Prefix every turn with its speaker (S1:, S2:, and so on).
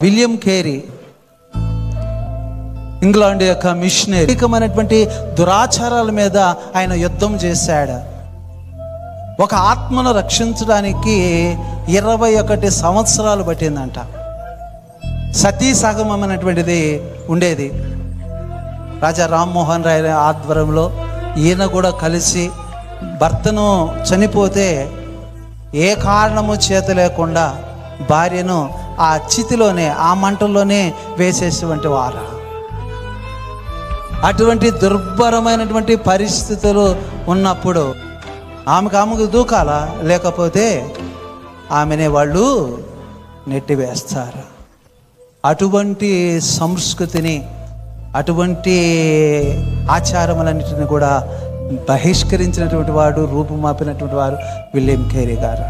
S1: William Carey England యొక్క machinery అనేకమైనటువంటి దురాచారాల మీద ఆయన యుద్ధం చేశాడు. ఒక ఆత్మను రక్షించడానికి 21 సంవత్సరాలు పట్టిందంట. సతీ సగమం అనేటువంటిది ఉండేది. రాజా రామ్మోహన్ రాయ్ ఆధ్వర్యంలో ఈయన కూడా కలిసి భర్తను చనిపోతే ఏ కారణము చేత లేకుండా భార్యను ఆ చితిలోనే, ఆ మంటల్లోనే వేసేటువంటి వారు. అటువంటి దుర్భరమైనటువంటి పరిస్థితులు ఉన్నప్పుడు ఆమెకు దూకాలా, లేకపోతే ఆమెనే వాళ్ళు నెట్టివేస్తారు. అటువంటి సంస్కృతిని, అటువంటి ఆచారములన్నిటిని కూడా బహిష్కరించినటువంటి వాడు, రూపుమాపినటువంటి వారు విలియం కేరీ గారు.